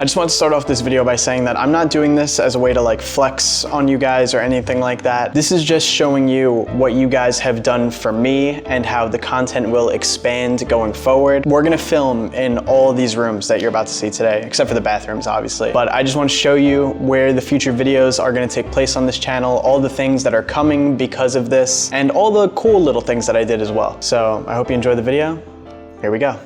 I just want to start off this video by saying that I'm not doing this as a way to like flex on you guys or anything like that. This is just showing you what you guys have done for me and how the content will expand going forward. We're gonna film in all these rooms that you're about to see today, except for the bathrooms, obviously. But I just want to show you where the future videos are gonna take place on this channel, all the things that are coming because of this, and all the cool little things that I did as well. So I hope you enjoy the video. Here we go.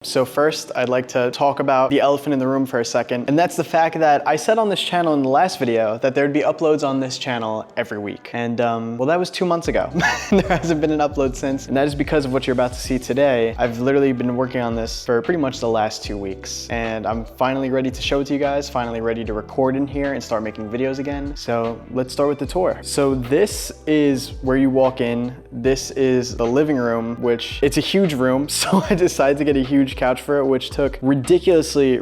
So first, I'd like to talk about the elephant in the room for a second, and that's the fact that I said on this channel in the last video that there'd be uploads on this channel every week. And well, that was 2 months ago. There hasn't been an upload since, and that is because of what you're about to see today. I've literally been working on this for pretty much the last 2 weeks, and I'm finally ready to show it to you guys, finally ready to record in here and start making videos again. So let's start with the tour. So this is where you walk in. This is the living room, which it's a huge room, so I decided to get a huge couch for it, which took ridiculously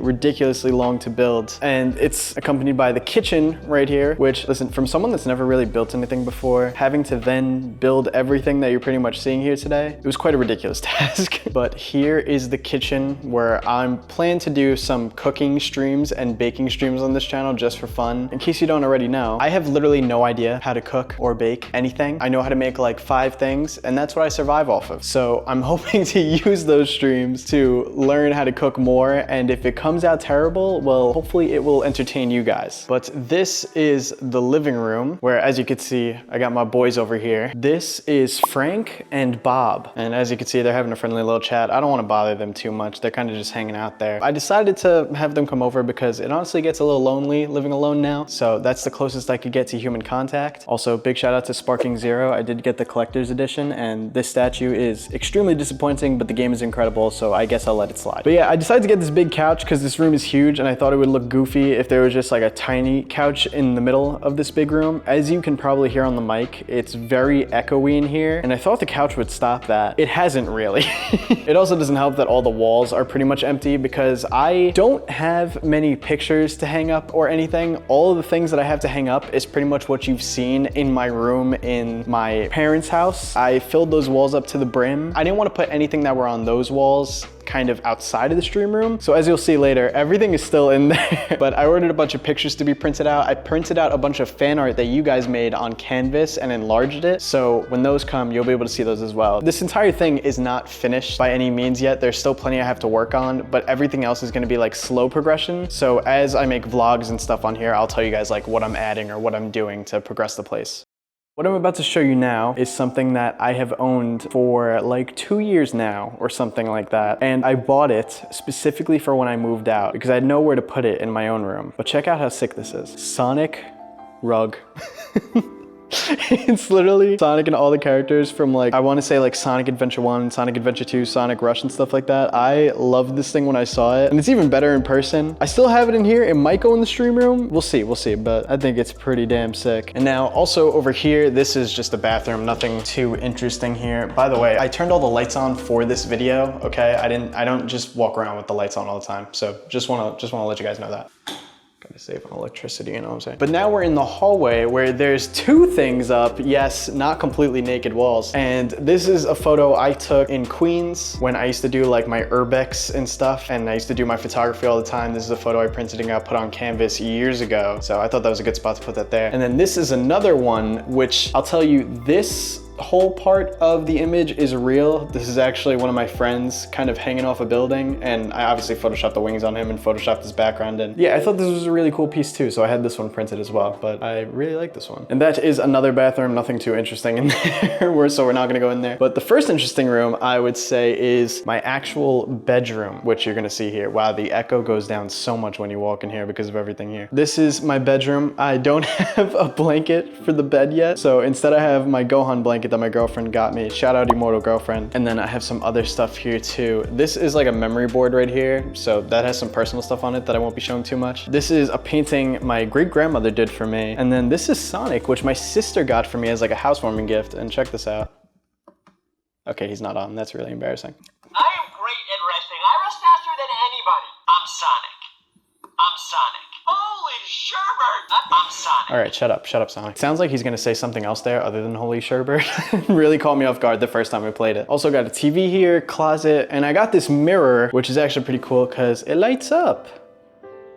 long to build. And it's accompanied by the kitchen right here, which, listen, from someone that's never really built anything before, having to then build everything that you're pretty much seeing here today, it was quite a ridiculous task. But here is the kitchen where I'm planning to do some cooking streams and baking streams on this channel just for fun. In case you don't already know, I have literally no idea how to cook or bake anything. I know how to make like 5 things, and that's what I survive off of. So I'm hoping to use those streams to learn how to cook more, and if it comes out terrible, well, hopefully it will entertain you guys. But this is the living room, where, as you can see, I got my boys over here. This is Frank and Bob, and as you can see, they're having a friendly little chat. I don't want to bother them too much. They're kind of just hanging out there. I decided to have them come over because it honestly gets a little lonely living alone now, so that's the closest I could get to human contact. Also, big shout out to Sparking Zero. I did get the collector's edition, and this statue is extremely disappointing, but the game is incredible, so I guess I'll let it slide. But yeah, I decided to get this big couch because this room is huge, and I thought it would look goofy if there was just like a tiny couch in the middle of this big room. As you can probably hear on the mic, it's very echoey in here, and I thought the couch would stop that. It hasn't really. It also doesn't help that all the walls are pretty much empty because I don't have many pictures to hang up or anything. All of the things that I have to hang up is pretty much what you've seen in my room in my parents' house. I filled those walls up to the brim. I didn't want to put anything that were on those walls kind of outside of the stream room. So as you'll see later, everything is still in there. But I ordered a bunch of pictures to be printed out. I printed out a bunch of fan art that you guys made on canvas and enlarged it. So when those come, you'll be able to see those as well. This entire thing is not finished by any means yet. There's still plenty I have to work on, but everything else is gonna be like slow progression. So as I make vlogs and stuff on here, I'll tell you guys like what I'm adding or what I'm doing to progress the place. What I'm about to show you now is something that I have owned for like 2 years now or something like that. And I bought it specifically for when I moved out because I had nowhere to put it in my own room. But check out how sick this is. Sonic rug. It's literally Sonic and all the characters from like, I want to say like Sonic Adventure 1, Sonic Adventure 2, Sonic Rush and stuff like that. I loved this thing when I saw it, and it's even better in person. I still have it in here. It might go in the stream room. We'll see, but I think it's pretty damn sick. And now also over here, this is just a bathroom, nothing too interesting here. By the way, I turned all the lights on for this video, okay? I don't just walk around with the lights on all the time. So just wanna let you guys know that. Gotta save on electricity, you know what I'm saying? But now we're in the hallway where there's 2 things up. Yes, not completely naked walls. And this is a photo I took in Queens when I used to do like my urbex and stuff. And I used to do my photography all the time. This is a photo I printed and got put on canvas years ago. So I thought that was a good spot to put that there. And then this is another one, which I'll tell you, this whole part of the image is real. This is actually one of my friends kind of hanging off a building, and I obviously photoshopped the wings on him and photoshopped his background, and yeah, I thought this was a really cool piece too, so I had this one printed as well, but I really like this one. And that is another bathroom, nothing too interesting in there, so we're not gonna go in there. But the first interesting room, I would say, is my actual bedroom, which you're gonna see here. Wow, the echo goes down so much when you walk in here because of everything here. This is my bedroom. I don't have a blanket for the bed yet, so instead I have my Gohan blanket that my girlfriend got me. Shout out Emortal girlfriend. And then I have some other stuff here too. This is like a memory board right here, so that has some personal stuff on it that I won't be showing too much. This is a painting my great-grandmother did for me. And then this is Sonic, which my sister got for me as like a housewarming gift. And check this out. Okay, he's not on. That's really embarrassing. I am great at resting. I rest faster than anybody. I'm Sonic. Holy sherbert! I'm Sonic. All right, shut up, Sonic. Sounds like he's gonna say something else there other than holy sherbert. Really caught me off guard the first time I played it. Also got a TV here, closet, and I got this mirror, which is actually pretty cool because it lights up.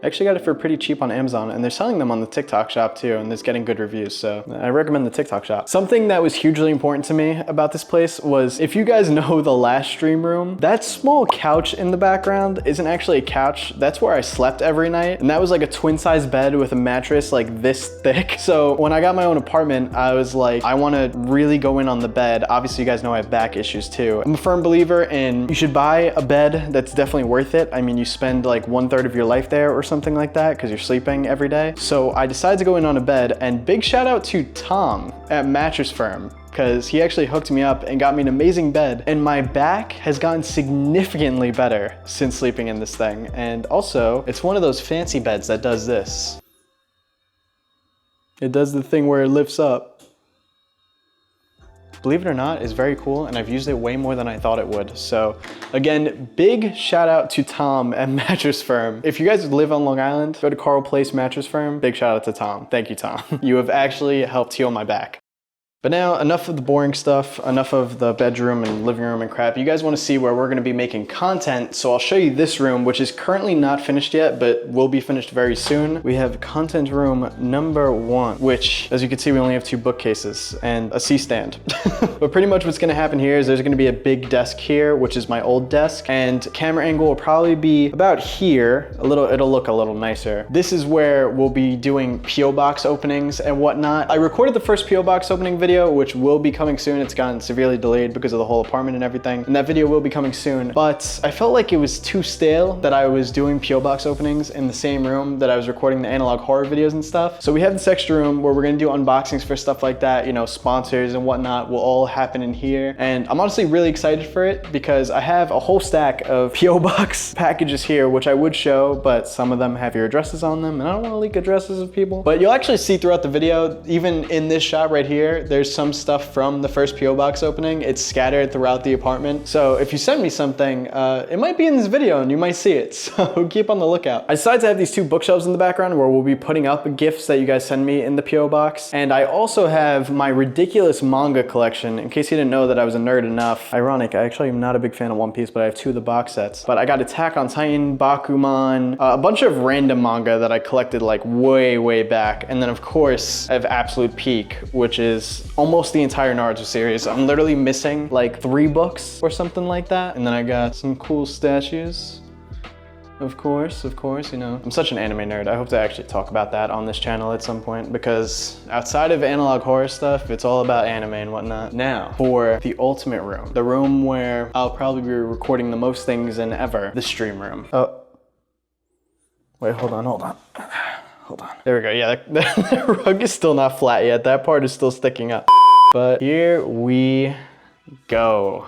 I actually got it for pretty cheap on Amazon, and they're selling them on the TikTok shop too, and it's getting good reviews, so I recommend the TikTok shop. Something that was hugely important to me about this place was, if you guys know the last stream room, that small couch in the background isn't actually a couch. That's where I slept every night, and that was like a twin-size bed with a mattress like this thick. So when I got my own apartment, I was like, I want to really go in on the bed. Obviously, you guys know I have back issues too. I'm a firm believer in you should buy a bed that's definitely worth it. I mean, you spend like 1/3 of your life there or something like that because you're sleeping every day. So I decided to go in on a bed, and big shout out to Tom at Mattress Firm, because he actually hooked me up and got me an amazing bed, and my back has gotten significantly better since sleeping in this thing. And also, it's one of those fancy beds that does this. It does the thing where it lifts up. Believe it or not, it's very cool, and I've used it way more than I thought it would. So again, big shout out to Tom at Mattress Firm. If you guys live on Long Island, go to Carl Place Mattress Firm. Big shout out to Tom. Thank you, Tom. You have actually helped heal my back. But now, enough of the boring stuff, enough of the bedroom and living room and crap. You guys want to see where we're going to be making content, so I'll show you this room, which is currently not finished yet, but will be finished very soon. We have content room number 1, which, as you can see, we only have 2 bookcases and a C-stand. But pretty much what's going to happen here is there's going to be a big desk here, which is my old desk, and camera angle will probably be about here. It'll look a little nicer. This is where we'll be doing P.O. box openings and whatnot. I recorded the first P.O. box opening video, which will be coming soon. It's gotten severely delayed because of the whole apartment and everything, and that video will be coming soon. But I felt like it was too stale that I was doing P.O. box openings in the same room that I was recording the analog horror videos and stuff. So we have this extra room where we're gonna do unboxings for stuff like that, you know, sponsors and whatnot will all happen in here. And I'm honestly really excited for it because I have a whole stack of P.O. box packages here, which I would show, but some of them have your addresses on them, and I don't want to leak addresses of people. But you'll actually see throughout the video, even in this shot right here, there's some stuff from the first P.O. box opening. It's scattered throughout the apartment. So if you send me something, it might be in this video and you might see it. So keep on the lookout. I decided to have these 2 bookshelves in the background where we'll be putting up gifts that you guys send me in the P.O. box. And I also have my ridiculous manga collection. In case you didn't know that I was a nerd enough. Ironic, I actually am not a big fan of One Piece, but I have 2 of the box sets. But I got Attack on Titan, Bakuman, a bunch of random manga that I collected like way back. And then of course, I have Absolute Peak, which is almost the entire Naruto series. I'm literally missing like 3 books or something like that. And then I got some cool statues. Of course, you know. I'm such an anime nerd. I hope to actually talk about that on this channel at some point, because outside of analog horror stuff, it's all about anime and whatnot. Now, for the ultimate room, the room where I'll probably be recording the most things in ever, the stream room. Oh, wait, hold on. There we go. Yeah, the rug is still not flat yet. That part is still sticking up. But here we go.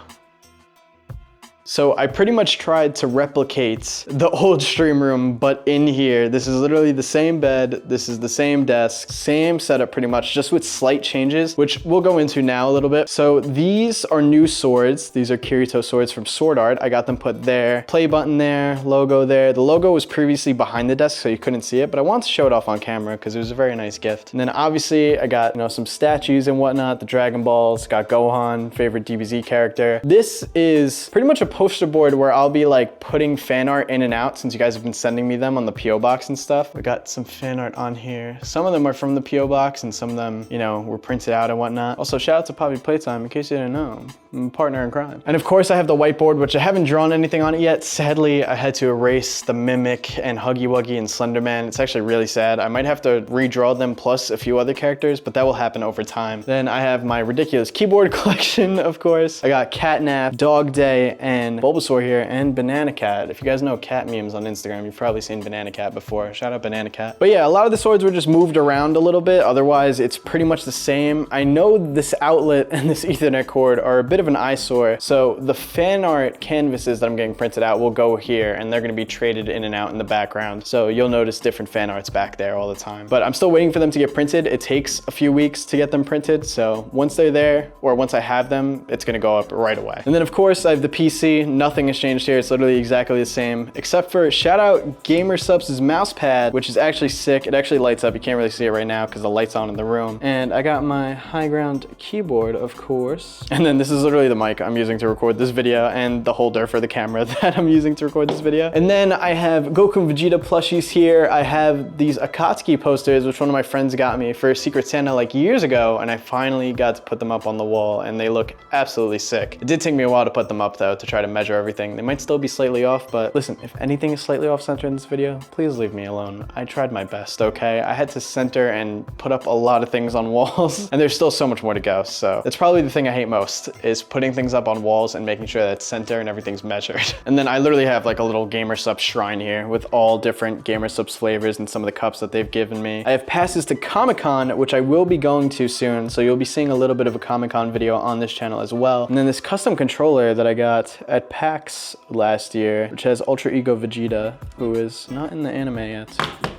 So I pretty much tried to replicate the old stream room, but in here. This is literally the same bed, this is the same desk, same setup pretty much, just with slight changes, which we'll go into now a little bit. So these are new swords. These are Kirito swords from Sword Art. I got them put there. Play button there, logo there. The logo was previously behind the desk, so you couldn't see it, but I wanted to show it off on camera because it was a very nice gift. And then obviously I got, you know, some statues and whatnot, the Dragon Balls, got Gohan, favorite DBZ character. This is pretty much a poster board where I'll be like putting fan art in and out, since you guys have been sending me them on the P.O. box and stuff. I got some fan art on here. Some of them are from the P.O. box and some of them, you know, were printed out and whatnot. Also, shout out to Poppy Playtime, in case you didn't know. I'm a partner in crime. And of course I have the whiteboard, which I haven't drawn anything on it yet. Sadly, I had to erase the Mimic and Huggy Wuggy and Slenderman. It's actually really sad. I might have to redraw them plus a few other characters, but that will happen over time. Then I have my ridiculous keyboard collection, of course. I got Catnap, Dog Day, and Bulbasaur here, and Banana Cat. If you guys know cat memes on Instagram, you've probably seen Banana Cat before. Shout out Banana Cat. But yeah, a lot of the swords were just moved around a little bit. Otherwise, it's pretty much the same. I know this outlet and this Ethernet cord are a bit of an eyesore. So the fan art canvases that I'm getting printed out will go here, and they're gonna be traded in and out in the background. So you'll notice different fan arts back there all the time. But I'm still waiting for them to get printed. It takes a few weeks to get them printed. So once they're there, or once I have them, it's gonna go up right away. And then of course I have the PC. see, nothing has changed here. It's literally exactly the same, except for shout out GAMERSUPPS' mouse pad, which is actually sick. It actually lights up. You can't really see it right now because the light's on in the room. And I got my high ground keyboard, of course. And then this is literally the mic I'm using to record this video and the holder for the camera that I'm using to record this video. And then I have Goku and Vegeta plushies here. I have these Akatsuki posters, which one of my friends got me for Secret Santa like years ago, and I finally got to put them up on the wall, and they look absolutely sick. It did take me a while to put them up though, to try to measure everything. They might still be slightly off, but listen, if anything is slightly off center in this video, please leave me alone. I tried my best, okay? I had to center and put up a lot of things on walls, and there's still so much more to go, so that's probably the thing I hate most, is putting things up on walls and making sure that it's center and everything's measured. And then I literally have like a little GAMERSUPPS shrine here with all different GAMERSUPPS flavors and some of the cups that they've given me. I have passes to Comic-Con, which I will be going to soon, so you'll be seeing a little bit of a Comic-Con video on this channel as well. And then this custom controller that I got at PAX last year, which has Ultra Ego Vegeta, who is not in the anime yet.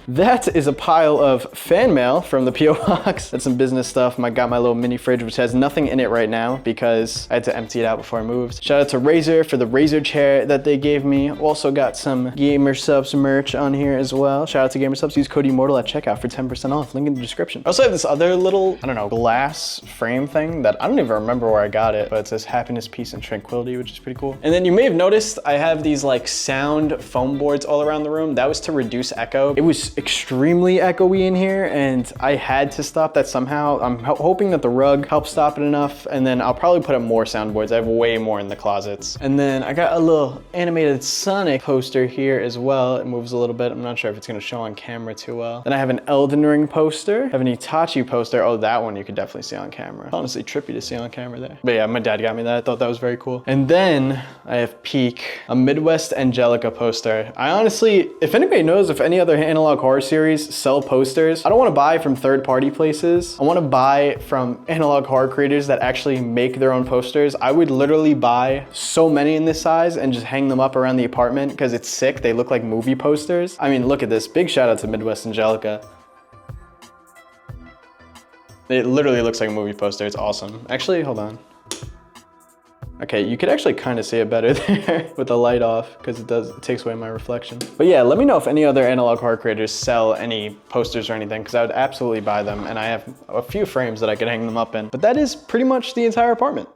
That is a pile of fan mail from the P.O. Box. That's some business stuff. I got my little mini fridge, which has nothing in it right now because I had to empty it out before I moved. Shout out to Razer for the Razer chair that they gave me. Also got some GAMERSUPPS merch on here as well. Shout out to GAMERSUPPS. Use code Emortal at checkout for 10% off. Link in the description. I also have this other little, I don't know, glass frame thing that I don't even remember where I got it, but it says happiness, peace, and tranquility, which is pretty cool. And then you may have noticed I have these like sound foam boards all around the room. That was to reduce echo. It was extremely echoey in here and I had to stop that somehow. I'm hoping that the rug helps stop it enough, and then I'll probably put up more soundboards. I have way more in the closets. And then I got a little animated Sonic poster here as well. It moves a little bit. I'm not sure if it's gonna show on camera too well. Then I have an Elden Ring poster. I have an Itachi poster. Oh, that one you could definitely see on camera. Honestly trippy to see on camera there. But yeah, my dad got me that. I thought that was very cool. And then I have Peak, a Midwest Angelica poster. I honestly, if anybody knows if any other analog horror series sell posters, I don't want to buy from third-party places. I want to buy from analog horror creators that actually make their own posters. I would literally buy so many in this size and just hang them up around the apartment because it's sick. They look like movie posters. I mean, look at this. Big shout out to Midwest Angelica. It literally looks like a movie poster. It's awesome. Actually, hold on. Okay, you could actually kind of see it better there with the light off because it takes away my reflection. But yeah, let me know if any other analog horror creators sell any posters or anything because I would absolutely buy them, and I have a few frames that I could hang them up in. But that is pretty much the entire apartment.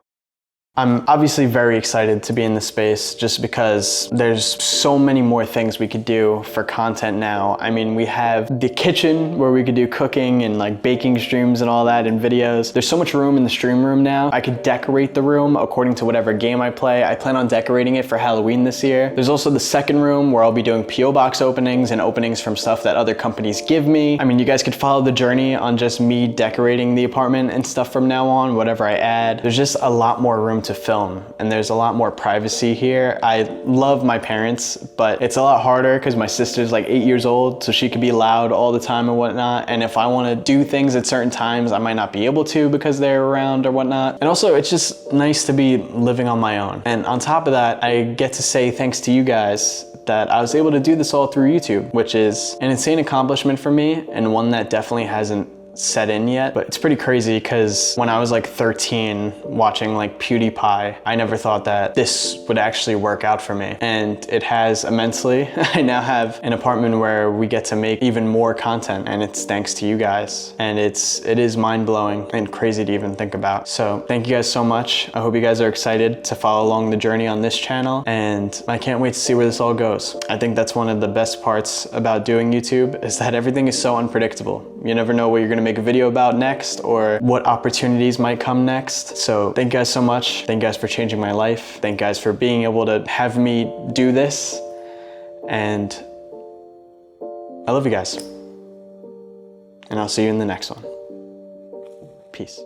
I'm obviously very excited to be in this space just because there's so many more things we could do for content now. I mean, we have the kitchen where we could do cooking and like baking streams and all that and videos. There's so much room in the stream room now. I could decorate the room according to whatever game I play. I plan on decorating it for Halloween this year. There's also the second room where I'll be doing P.O. Box openings and openings from stuff that other companies give me. I mean, you guys could follow the journey on just me decorating the apartment and stuff from now on, whatever I add. There's just a lot more room to film and there's a lot more privacy here. I love my parents, but it's a lot harder because my sister's like 8 years old, so she could be loud all the time and whatnot. And if I want to do things at certain times, I might not be able to because they're around or whatnot. And also it's just nice to be living on my own. And on top of that, I get to say thanks to you guys that I was able to do this all through YouTube, which is an insane accomplishment for me and one that definitely hasn't set in yet. But it's pretty crazy because when I was like 13 watching like PewDiePie, I never thought that this would actually work out for me, and it has immensely. I now have an apartment where we get to make even more content, and it's thanks to you guys, and it is mind-blowing and crazy to even think about. So thank you guys so much. I hope you guys are excited to follow along the journey on this channel, and I can't wait to see where this all goes. I think that's one of the best parts about doing YouTube, is that everything is so unpredictable. You never know what you're gonna make a video about next or what opportunities might come next. So thank you guys so much. Thank you guys for changing my life. Thank you guys for being able to have me do this. And I love you guys. And I'll see you in the next one. Peace.